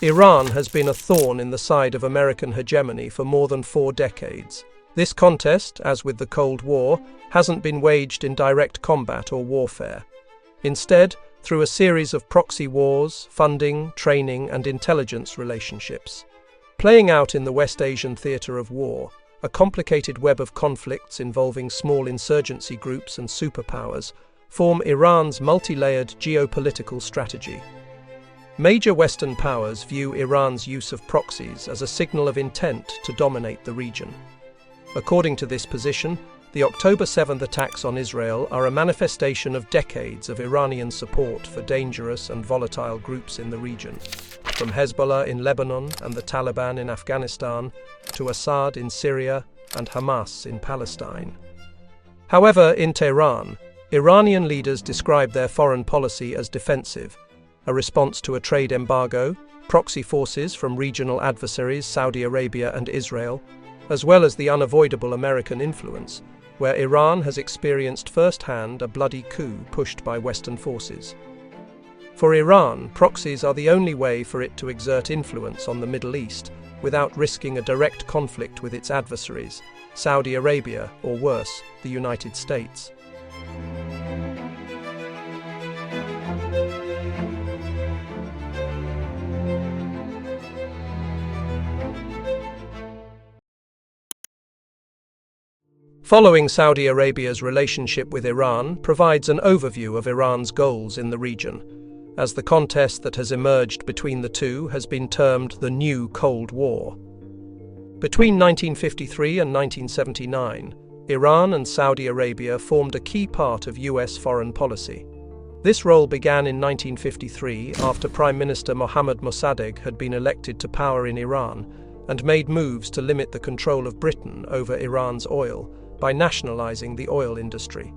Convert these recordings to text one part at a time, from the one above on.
Iran has been a thorn in the side of American hegemony for more than 4 decades. This contest, as with the Cold War, hasn't been waged in direct combat or warfare. Instead, through a series of proxy wars, funding, training, and intelligence relationships. Playing out in the West Asian theatre of war, a complicated web of conflicts involving small insurgency groups and superpowers form Iran's multi-layered geopolitical strategy. Major Western powers view Iran's use of proxies as a signal of intent to dominate the region. According to this position, the October 7th attacks on Israel are a manifestation of decades of Iranian support for dangerous and volatile groups in the region, from Hezbollah in Lebanon and the Taliban in Afghanistan to Assad in Syria and Hamas in Palestine. However, in Tehran, Iranian leaders describe their foreign policy as defensive, a response to a trade embargo, proxy forces from regional adversaries Saudi Arabia and Israel, as well as the unavoidable American influence, where Iran has experienced firsthand a bloody coup pushed by Western forces. For Iran, proxies are the only way for it to exert influence on the Middle East without risking a direct conflict with its adversaries, Saudi Arabia, or worse, the United States. Following Saudi Arabia's relationship with Iran provides an overview of Iran's goals in the region, as the contest that has emerged between the two has been termed the New Cold War. Between 1953 and 1979, Iran and Saudi Arabia formed a key part of US foreign policy. This role began in 1953 after Prime Minister Mohammad Mossadegh had been elected to power in Iran and made moves to limit the control of Britain over Iran's oil by nationalizing the oil industry.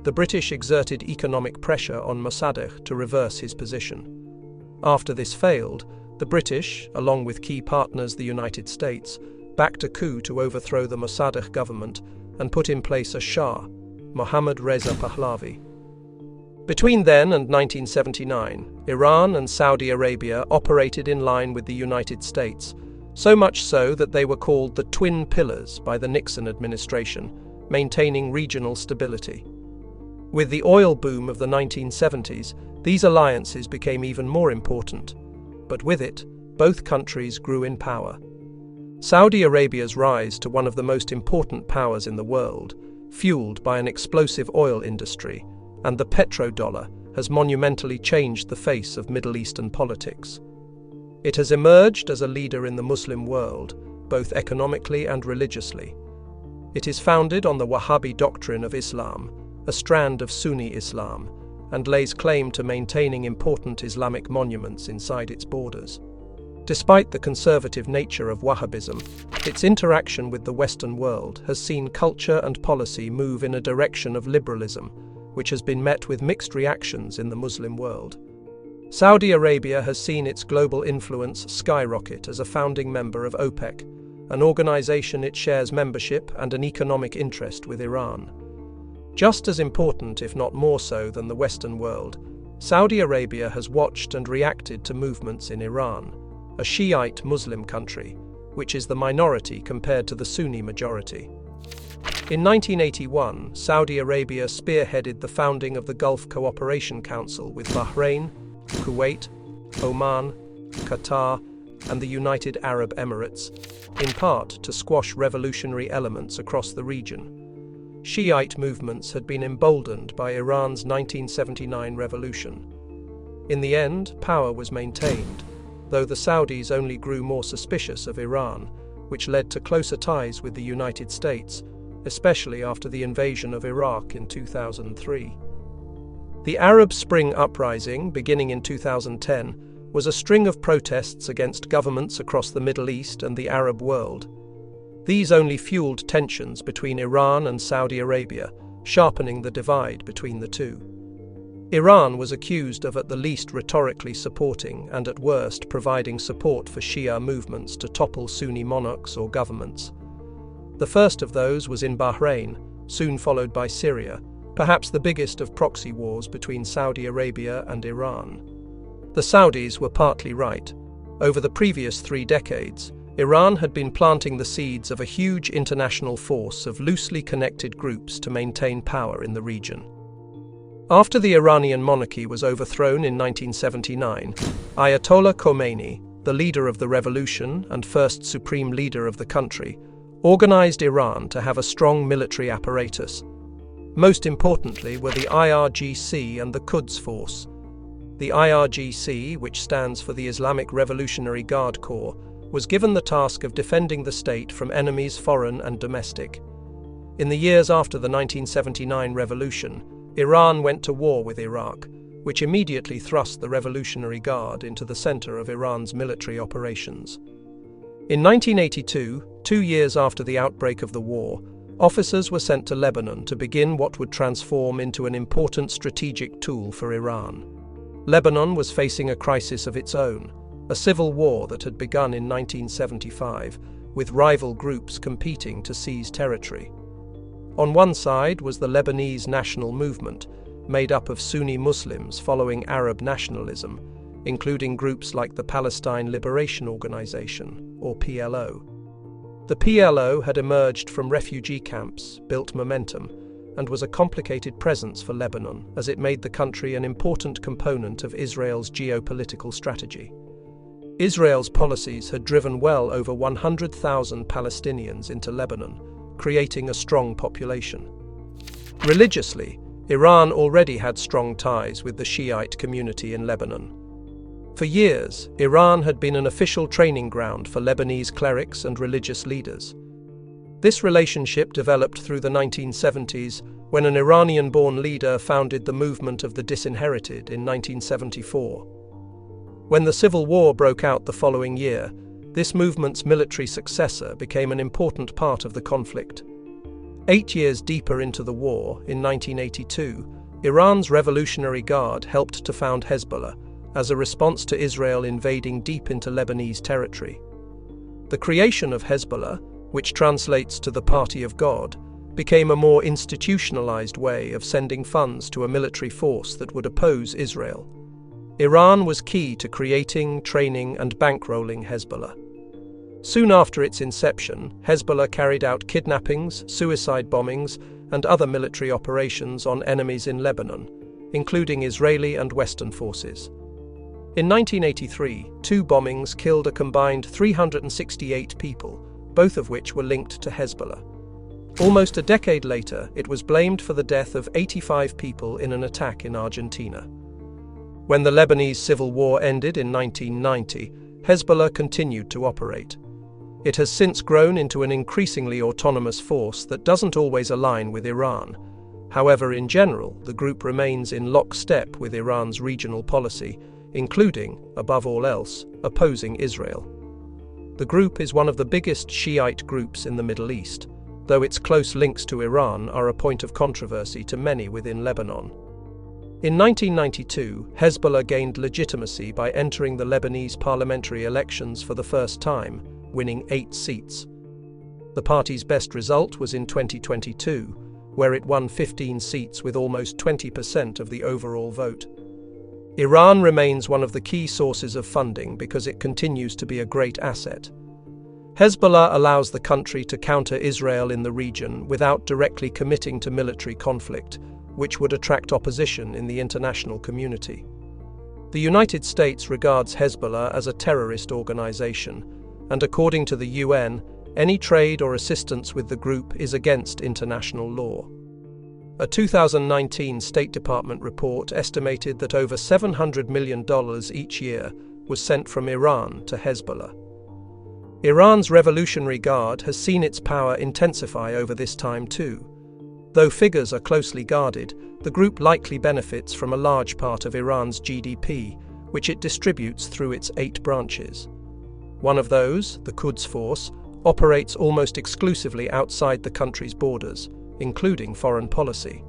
The British exerted economic pressure on Mossadegh to reverse his position. After this failed, the British, along with key partners the United States, backed a coup to overthrow the Mossadegh government and put in place a Shah, Mohammad Reza Pahlavi. Between then and 1979, Iran and Saudi Arabia operated in line with the United States, so much so that they were called the Twin Pillars by the Nixon administration, maintaining regional stability. With the oil boom of the 1970s, these alliances became even more important, but with it, both countries grew in power. Saudi Arabia's rise to one of the most important powers in the world, fueled by an explosive oil industry, and the petrodollar, has monumentally changed the face of Middle Eastern politics. It has emerged as a leader in the Muslim world, both economically and religiously. It is founded on the Wahhabi doctrine of Islam, a strand of Sunni Islam, and lays claim to maintaining important Islamic monuments inside its borders. Despite the conservative nature of Wahhabism, its interaction with the Western world has seen culture and policy move in a direction of liberalism, which has been met with mixed reactions in the Muslim world. Saudi Arabia has seen its global influence skyrocket as a founding member of OPEC, an organization it shares membership and an economic interest with Iran. Just as important, if not more so, than the Western world, Saudi Arabia has watched and reacted to movements in Iran, a Shiite Muslim country, which is the minority compared to the Sunni majority. In 1981, Saudi Arabia spearheaded the founding of the Gulf Cooperation Council with Bahrain, Kuwait, Oman, Qatar, and the United Arab Emirates, in part to squash revolutionary elements across the region. Shiite movements had been emboldened by Iran's 1979 revolution. In the end, power was maintained, though the Saudis only grew more suspicious of Iran, which led to closer ties with the United States, especially after the invasion of Iraq in 2003. The Arab Spring Uprising, beginning in 2010, was a string of protests against governments across the Middle East and the Arab world. These only fueled tensions between Iran and Saudi Arabia, sharpening the divide between the two. Iran was accused of at the least rhetorically supporting and at worst providing support for Shia movements to topple Sunni monarchs or governments. The first of those was in Bahrain, soon followed by Syria, perhaps the biggest of proxy wars between Saudi Arabia and Iran. The Saudis were partly right. Over the previous 3 decades, Iran had been planting the seeds of a huge international force of loosely connected groups to maintain power in the region. After the Iranian monarchy was overthrown in 1979, Ayatollah Khomeini, the leader of the revolution and first supreme leader of the country, organized Iran to have a strong military apparatus. Most importantly were the IRGC and the Quds Force. The IRGC, which stands for the Islamic Revolutionary Guard Corps, was given the task of defending the state from enemies foreign and domestic. In the years after the 1979 revolution, Iran went to war with Iraq, which immediately thrust the Revolutionary Guard into the center of Iran's military operations. In 1982, 2 years after the outbreak of the war, officers were sent to Lebanon to begin what would transform into an important strategic tool for Iran. Lebanon was facing a crisis of its own, a civil war that had begun in 1975, with rival groups competing to seize territory. On one side was the Lebanese national movement, made up of Sunni Muslims following Arab nationalism, including groups like the Palestine Liberation Organization, or PLO. The PLO had emerged from refugee camps, built momentum, and was a complicated presence for Lebanon as it made the country an important component of Israel's geopolitical strategy. Israel's policies had driven well over 100,000 Palestinians into Lebanon, creating a strong population. Religiously, Iran already had strong ties with the Shiite community in Lebanon. For years, Iran had been an official training ground for Lebanese clerics and religious leaders. This relationship developed through the 1970s when an Iranian-born leader founded the Movement of the Disinherited in 1974. When the civil war broke out the following year, this movement's military successor became an important part of the conflict. 8 years deeper into the war, in 1982, Iran's Revolutionary Guard helped to found Hezbollah as a response to Israel invading deep into Lebanese territory. The creation of Hezbollah, which translates to the Party of God, became a more institutionalized way of sending funds to a military force that would oppose Israel. Iran was key to creating, training, and bankrolling Hezbollah. Soon after its inception, Hezbollah carried out kidnappings, suicide bombings, and other military operations on enemies in Lebanon, including Israeli and Western forces. In 1983, 2 bombings killed a combined 368 people, both of which were linked to Hezbollah. Almost a decade later, it was blamed for the death of 85 people in an attack in Argentina. When the Lebanese civil war ended in 1990, Hezbollah continued to operate. It has since grown into an increasingly autonomous force that doesn't always align with Iran. However, in general, the group remains in lockstep with Iran's regional policy, including, above all else, opposing Israel. The group is one of the biggest Shiite groups in the Middle East, though its close links to Iran are a point of controversy to many within Lebanon. In 1992, Hezbollah gained legitimacy by entering the Lebanese parliamentary elections for the first time, winning 8 seats. The party's best result was in 2022, where it won 15 seats with almost 20% of the overall vote. Iran remains one of the key sources of funding because it continues to be a great asset. Hezbollah allows the country to counter Israel in the region without directly committing to military conflict, which would attract opposition in the international community. The United States regards Hezbollah as a terrorist organization, and according to the UN, any trade or assistance with the group is against international law. A 2019 State Department report estimated that over $700 million each year was sent from Iran to Hezbollah. Iran's Revolutionary Guard has seen its power intensify over this time too. Though figures are closely guarded, the group likely benefits from a large part of Iran's GDP, which it distributes through its 8 branches. One of those, the Quds Force, operates almost exclusively outside the country's borders, including foreign policy.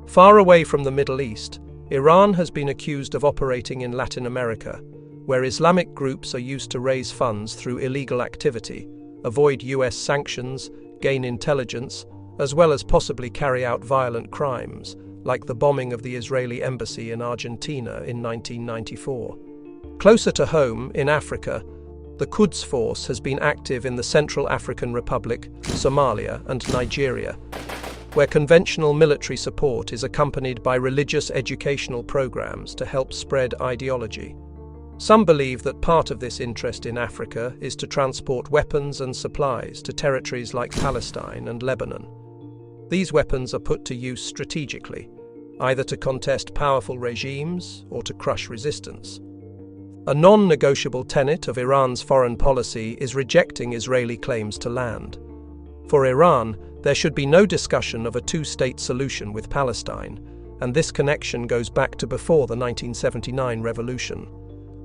Far away from the Middle East, Iran has been accused of operating in Latin America, where Islamic groups are used to raise funds through illegal activity, avoid US sanctions, gain intelligence, as well as possibly carry out violent crimes, like the bombing of the Israeli embassy in Argentina in 1994. Closer to home, in Africa, the Quds Force has been active in the Central African Republic, Somalia, and Nigeria, where conventional military support is accompanied by religious educational programs to help spread ideology. Some believe that part of this interest in Africa is to transport weapons and supplies to territories like Palestine and Lebanon. These weapons are put to use strategically, either to contest powerful regimes or to crush resistance. A non-negotiable tenet of Iran's foreign policy is rejecting Israeli claims to land. For Iran, there should be no discussion of a two-state solution with Palestine, and this connection goes back to before the 1979 revolution.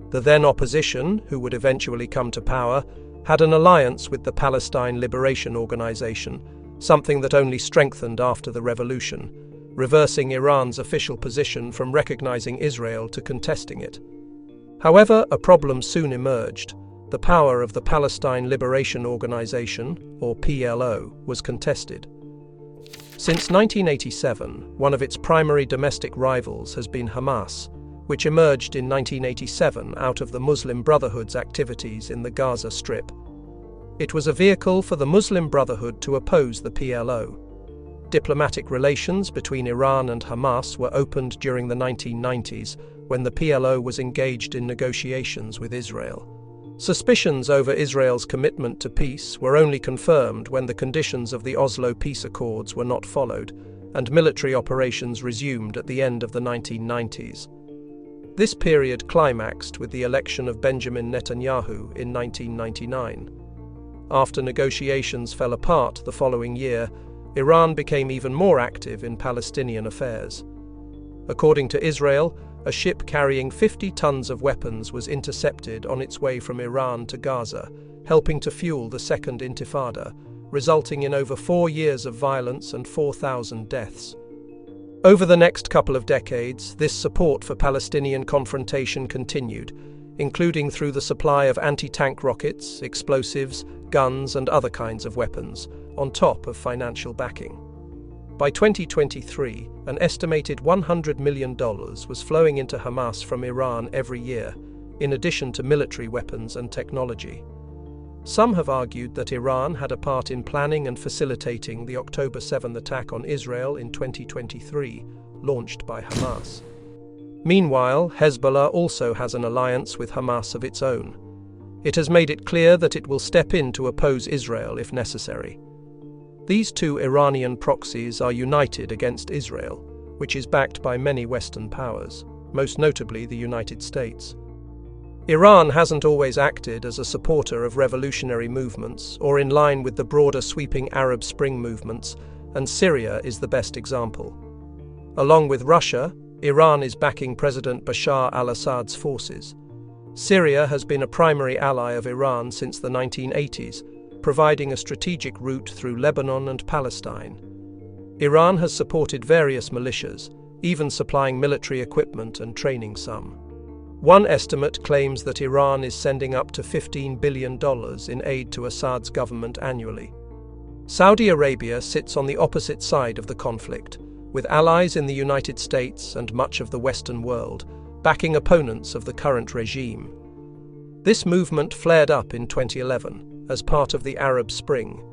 The then opposition, who would eventually come to power, had an alliance with the Palestine Liberation Organization, something that only strengthened after the revolution, reversing Iran's official position from recognizing Israel to contesting it. However, a problem soon emerged. The power of the Palestine Liberation Organization, or PLO, was contested. Since 1987, one of its primary domestic rivals has been Hamas, which emerged in 1987 out of the Muslim Brotherhood's activities in the Gaza Strip. It was a vehicle for the Muslim Brotherhood to oppose the PLO. Diplomatic relations between Iran and Hamas were opened during the 1990s, when the PLO was engaged in negotiations with Israel. Suspicions over Israel's commitment to peace were only confirmed when the conditions of the Oslo peace accords were not followed, and military operations resumed at the end of the 1990s. This period climaxed with the election of Benjamin Netanyahu in 1999. After negotiations fell apart the following year, Iran became even more active in Palestinian affairs. According to Israel, a ship carrying 50 tons of weapons was intercepted on its way from Iran to Gaza, helping to fuel the Second Intifada, resulting in over 4 years of violence and 4,000 deaths. Over the next couple of decades, this support for Palestinian confrontation continued, including through the supply of anti-tank rockets, explosives, guns, and other kinds of weapons, on top of financial backing. By 2023, an estimated $100 million was flowing into Hamas from Iran every year, in addition to military weapons and technology. Some have argued that Iran had a part in planning and facilitating the October 7 attack on Israel in 2023, launched by Hamas. Meanwhile, Hezbollah also has an alliance with Hamas of its own. It has made it clear that it will step in to oppose Israel if necessary. These two Iranian proxies are united against Israel, which is backed by many Western powers, most notably the United States. Iran hasn't always acted as a supporter of revolutionary movements or in line with the broader sweeping Arab Spring movements, and Syria is the best example. Along with Russia, Iran is backing President Bashar al-Assad's forces. Syria has been a primary ally of Iran since the 1980s, providing a strategic route through Lebanon and Palestine. Iran has supported various militias, even supplying military equipment and training some. One estimate claims that Iran is sending up to $15 billion in aid to Assad's government annually. Saudi Arabia sits on the opposite side of the conflict, with allies in the United States and much of the Western world, backing opponents of the current regime. This movement flared up in 2011 as part of the Arab Spring.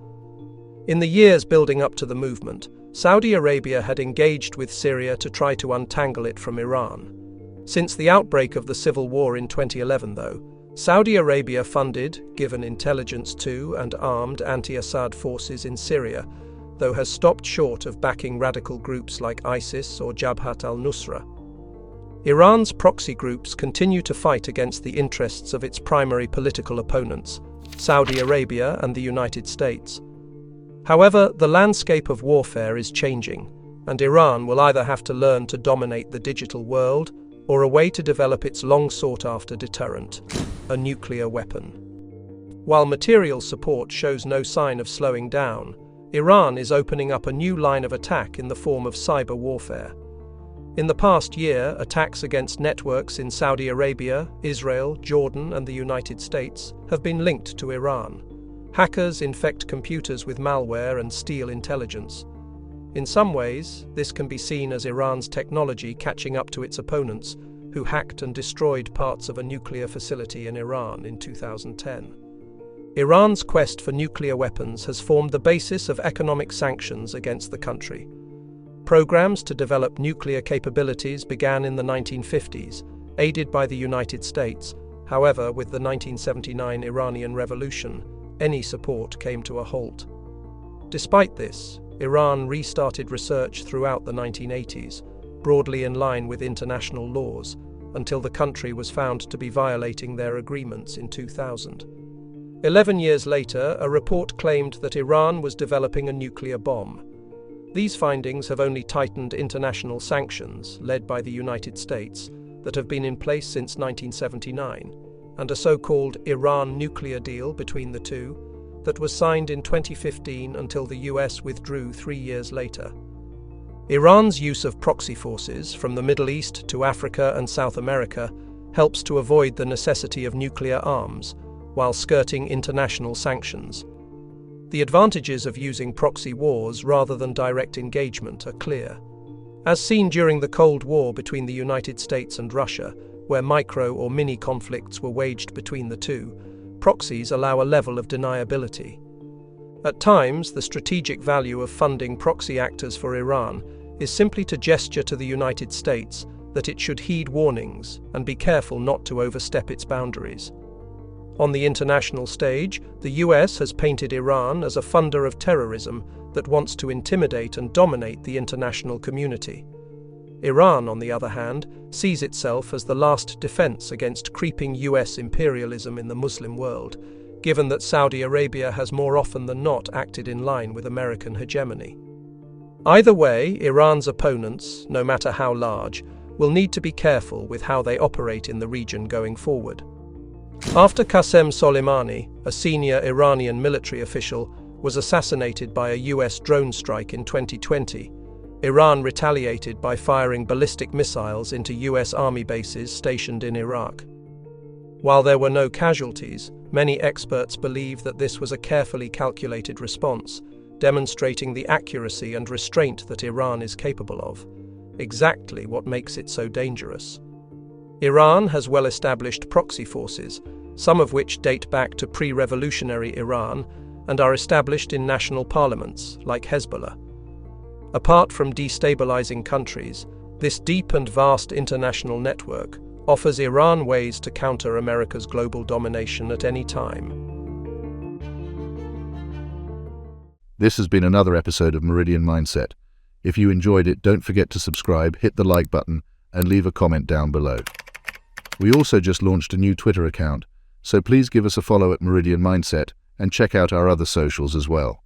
In the years building up to the movement, Saudi Arabia had engaged with Syria to try to untangle it from Iran. Since the outbreak of the civil war in 2011, though, Saudi Arabia funded, given intelligence to, and armed anti-Assad forces in Syria, though has stopped short of backing radical groups like ISIS or Jabhat al-Nusra. Iran's proxy groups continue to fight against the interests of its primary political opponents, Saudi Arabia and the United States. However, the landscape of warfare is changing, and Iran will either have to learn to dominate the digital world or a way to develop its long-sought-after deterrent, a nuclear weapon. While material support shows no sign of slowing down, Iran is opening up a new line of attack in the form of cyber warfare. In the past year, attacks against networks in Saudi Arabia, Israel, Jordan, and the United States have been linked to Iran. Hackers infect computers with malware and steal intelligence. In some ways, this can be seen as Iran's technology catching up to its opponents, who hacked and destroyed parts of a nuclear facility in Iran in 2010. Iran's quest for nuclear weapons has formed the basis of economic sanctions against the country. Programs to develop nuclear capabilities began in the 1950s, aided by the United States. However, with the 1979 Iranian Revolution, any support came to a halt. Despite this, Iran restarted research throughout the 1980s, broadly in line with international laws, until the country was found to be violating their agreements in 2000. 11 years later, a report claimed that Iran was developing a nuclear bomb. These findings have only tightened international sanctions, led by the United States, that have been in place since 1979, and a so-called Iran nuclear deal between the two that was signed in 2015 until the US withdrew 3 years later. Iran's use of proxy forces from the Middle East to Africa and South America helps to avoid the necessity of nuclear arms, while skirting international sanctions. The advantages of using proxy wars rather than direct engagement are clear. As seen during the Cold War between the United States and Russia, where micro or mini conflicts were waged between the two, proxies allow a level of deniability. At times, the strategic value of funding proxy actors for Iran is simply to gesture to the United States that it should heed warnings and be careful not to overstep its boundaries. On the international stage, the US has painted Iran as a funder of terrorism that wants to intimidate and dominate the international community. Iran, on the other hand, sees itself as the last defense against creeping US imperialism in the Muslim world, given that Saudi Arabia has more often than not acted in line with American hegemony. Either way, Iran's opponents, no matter how large, will need to be careful with how they operate in the region going forward. After Qasem Soleimani, a senior Iranian military official, was assassinated by a US drone strike in 2020, Iran retaliated by firing ballistic missiles into US army bases stationed in Iraq. While there were no casualties, many experts believe that this was a carefully calculated response, demonstrating the accuracy and restraint that Iran is capable of, exactly what makes it so dangerous. Iran has well-established proxy forces, some of which date back to pre-revolutionary Iran and are established in national parliaments, like Hezbollah. Apart from destabilizing countries, this deep and vast international network offers Iran ways to counter America's global domination at any time. This has been another episode of Meridian Mindset. If you enjoyed it, don't forget to subscribe, hit the like button, and leave a comment down below. We also just launched a new Twitter account, so please give us a follow at Meridian Mindset and check out our other socials as well.